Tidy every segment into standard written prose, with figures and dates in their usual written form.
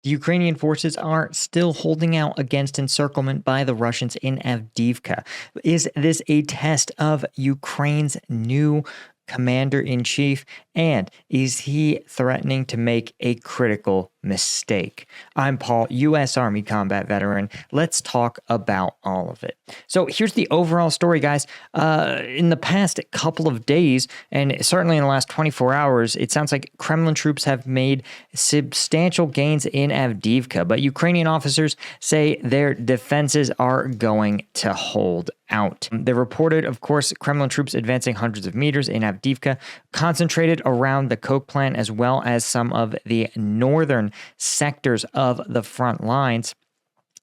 The Ukrainian forces are still holding out against encirclement by the Russians in Avdiivka. Is this a test of Ukraine's new commander-in-chief? And is he threatening to make a critical mistake? I'm Paul, U.S. Army combat veteran. Let's talk about all of it. So here's the overall story, guys. In the past couple of days, and certainly in the last 24 hours, it sounds like Kremlin troops have made substantial gains in Avdiivka, but Ukrainian officers say their defenses are going to hold out. They reported, of course, Kremlin troops advancing hundreds of meters in Avdiivka, concentrated around the coke plant as well as some of the northern sectors of the front lines.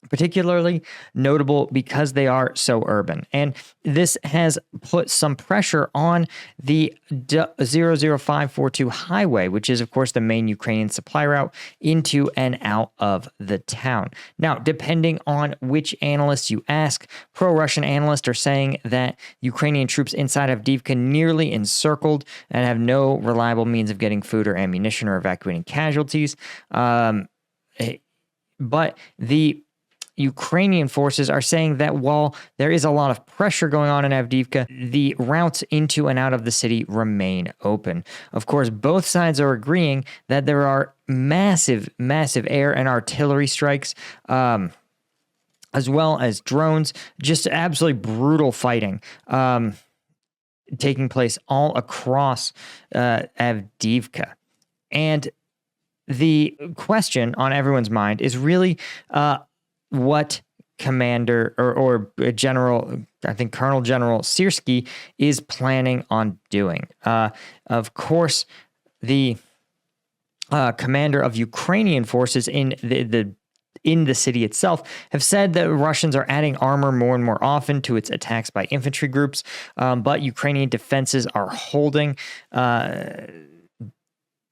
Particularly notable because they are so urban. And this has put some pressure on the 00542 highway, which is, of course, the main Ukrainian supply route into and out of the town. Now, depending on which analysts you ask, pro-Russian analysts are saying that Ukrainian troops inside Avdiivka nearly encircled and have no reliable means of getting food or ammunition or evacuating casualties. But the Ukrainian forces are saying that while there is a lot of pressure going on in Avdiivka, the routes into and out of the city remain open. Of course, both sides are agreeing that there are massive air and artillery strikes, as well as drones, just absolutely brutal fighting taking place all across Avdiivka. And the question on everyone's mind is really what Commander or General, I think Colonel General Syrskyi is planning on doing. Of course, the commander of Ukrainian forces in the city itself have said that Russians are adding armor more and more often to its attacks by infantry groups, but Ukrainian defenses are holding.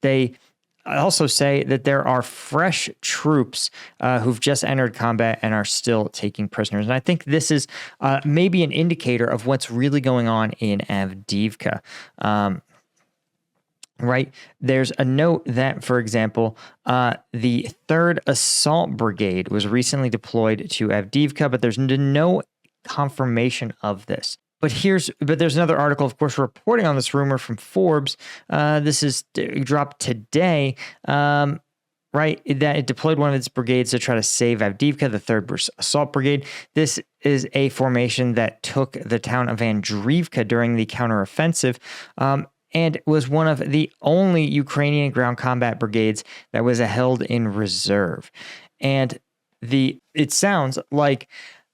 They also say that there are fresh troops who've just entered combat and are still taking prisoners. And I think this is maybe an indicator of what's really going on in Avdiivka. Right? There's a note that, for example, the 3rd Assault Brigade was recently deployed to Avdiivka, but there's no confirmation of this. But there's another article, of course, reporting on this rumor from Forbes. This is dropped today, right? That it deployed one of its brigades to try to save Avdiivka, the 3rd Assault Brigade. This is a formation that took the town of Avdiivka during the counteroffensive, and was one of the only Ukrainian ground combat brigades that was held in reserve. And it sounds like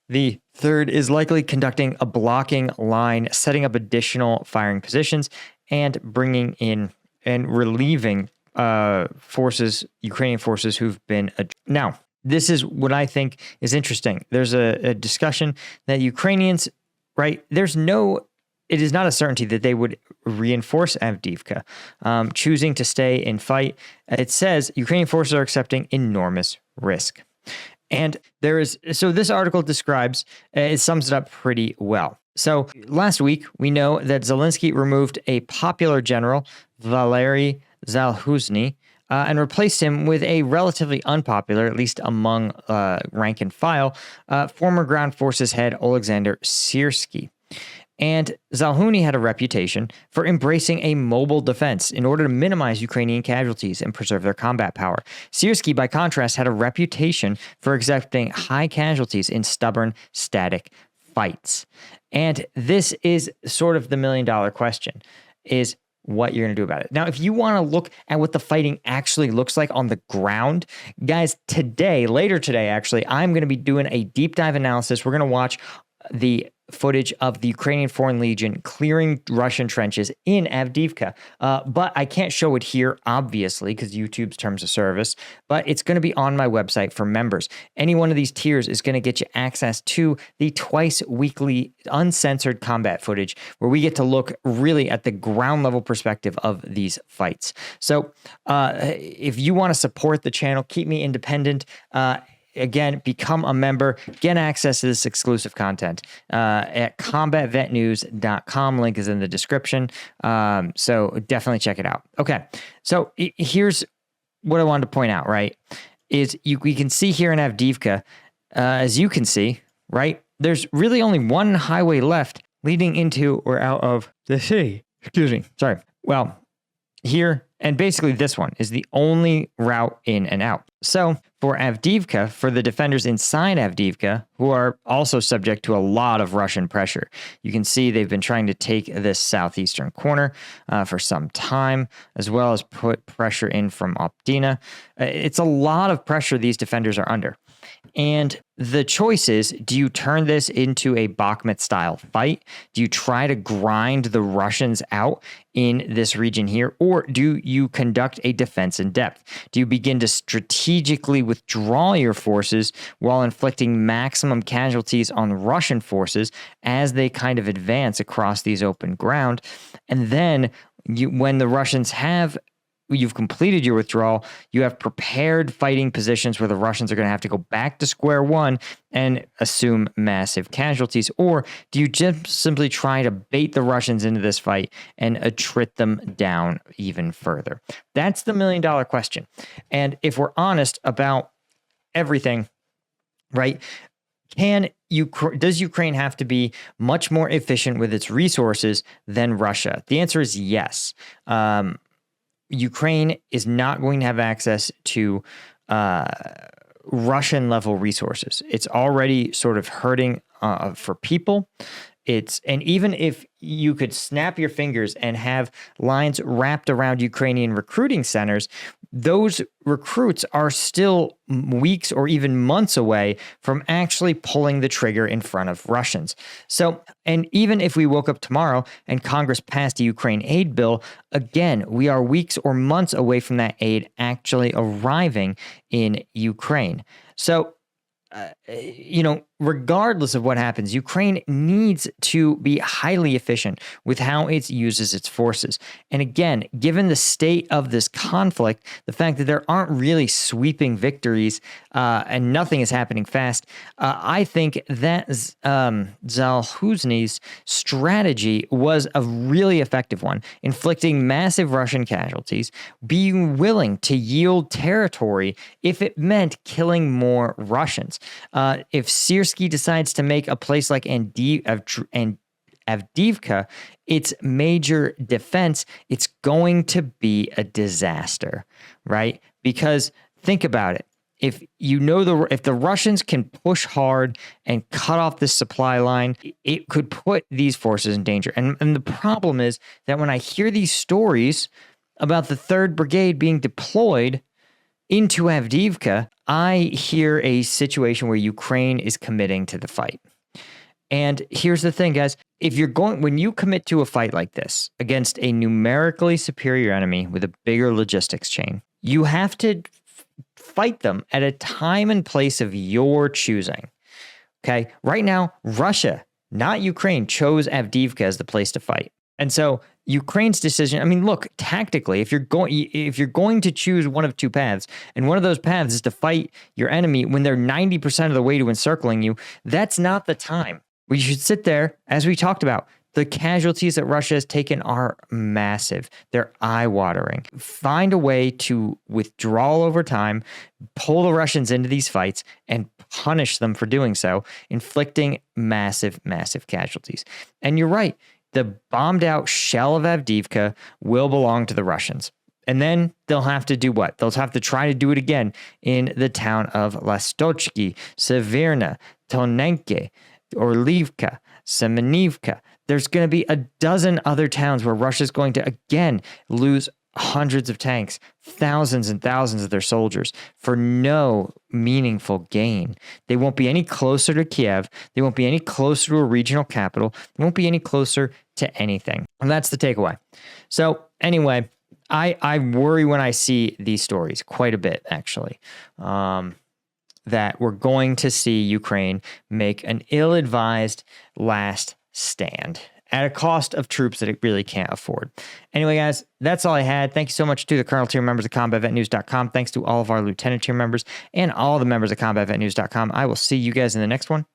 the 3rd is likely conducting a blocking line, setting up additional firing positions, and bringing in and relieving Ukrainian forces who've been. Now, this is what I think is interesting. There's a discussion that Ukrainians, right? It is not a certainty that they would reinforce Avdiivka, choosing to stay and fight. It says Ukrainian forces are accepting enormous risk. And this article describes, it sums it up pretty well. So last week, we know that Zelensky removed a popular general, Valery Zaluzhny, and replaced him with a relatively unpopular, at least among rank and file, former ground forces head Alexander Syrskyi. And Zaluzhny had a reputation for embracing a mobile defense in order to minimize Ukrainian casualties and preserve their combat power. Syrskyi, by contrast, had a reputation for accepting high casualties in stubborn, static fights. And this is sort of the million-dollar question, is what you're going to do about it. Now, if you want to look at what the fighting actually looks like on the ground, guys, later today, actually, I'm going to be doing a deep dive analysis. We're going to watch the footage of the Ukrainian Foreign Legion clearing Russian trenches in Avdiivka. But I can't show it here, obviously, because YouTube's terms of service, but it's going to be on my website for members. Any one of these tiers is going to get you access to the twice weekly uncensored combat footage where we get to look really at the ground level perspective of these fights. So if you want to support the channel, keep me independent, again, become a member, get access to this exclusive content at combatvetnews.com. Link is in the description. So definitely check it out. Okay. So here's what I wanted to point out, right? is we can see here in Avdiivka, as you can see, right? There's really only one highway left leading into or out of the city. Excuse me. Sorry. Well, here, and basically this one is the only route in and out. So for Avdiivka, for the defenders inside Avdiivka, who are also subject to a lot of Russian pressure, you can see they've been trying to take this southeastern corner for some time, as well as put pressure in from Optina. It's a lot of pressure these defenders are under. And the choice is, do you turn this into a Bakhmut-style fight? Do you try to grind the Russians out in this region here? Or do you conduct a defense in depth? Do you begin to strategically withdraw your forces while inflicting maximum casualties on Russian forces as they kind of advance across these open ground? And then when the Russians you've completed your withdrawal, you have prepared fighting positions where the Russians are going to have to go back to square one and assume massive casualties? Or do you just simply try to bait the Russians into this fight and attrit them down even further? That's the million-dollar question. And if we're honest about everything, right, does Ukraine have to be much more efficient with its resources than Russia? The answer is yes. Ukraine is not going to have access to Russian-level resources. It's already sort of hurting for people. And even if you could snap your fingers and have lines wrapped around Ukrainian recruiting centers, those recruits are still weeks or even months away from actually pulling the trigger in front of Russians. So, and even if we woke up tomorrow and Congress passed a Ukraine aid bill, again, we are weeks or months away from that aid actually arriving in Ukraine. So, regardless of what happens, Ukraine needs to be highly efficient with how it uses its forces. And again, given the state of this conflict, the fact that there aren't really sweeping victories and nothing is happening fast, I think that Zaluzhnyi's strategy was a really effective one, inflicting massive Russian casualties, being willing to yield territory if it meant killing more Russians. If Syrskyi decides to make a place like Avdiivka its major defense, it's going to be a disaster, right? Because think about it. If the Russians can push hard and cut off this supply line, it could put these forces in danger. And the problem is that when I hear these stories about the 3rd Brigade being deployed into Avdiivka, I hear a situation where Ukraine is committing to the fight. And here's the thing, guys. When you commit to a fight like this against a numerically superior enemy with a bigger logistics chain, you have to fight them at a time and place of your choosing. Okay? Right now, Russia, not Ukraine, chose Avdiivka as the place to fight. And so Ukraine's decision, I mean, look, tactically, if you're going to choose one of two paths, and one of those paths is to fight your enemy when they're 90% of the way to encircling you, that's not the time. We should sit there, as we talked about. The casualties that Russia has taken are massive. They're eye-watering. Find a way to withdraw over time, pull the Russians into these fights, and punish them for doing so, inflicting massive, massive casualties. And you're right. The bombed-out shell of Avdiivka will belong to the Russians. And then they'll have to do what? They'll have to try to do it again in the town of Lastochki, Severna, Tonenke, Orlivka, Semenivka. There's going to be a dozen other towns where Russia's going to, again, lose hundreds of tanks, thousands and thousands of their soldiers for no meaningful gain. They won't be any closer to Kiev. They won't be any closer to a regional capital. They won't be any closer to anything. And that's the takeaway. So anyway, I worry when I see these stories quite a bit, actually, that we're going to see Ukraine make an ill-advised last stand at a cost of troops that it really can't afford. Anyway, guys, that's all I had. Thank you so much to the Colonel tier members of CombatVetNews.com. Thanks to all of our Lieutenant tier members and all the members of CombatVetNews.com. I will see you guys in the next one.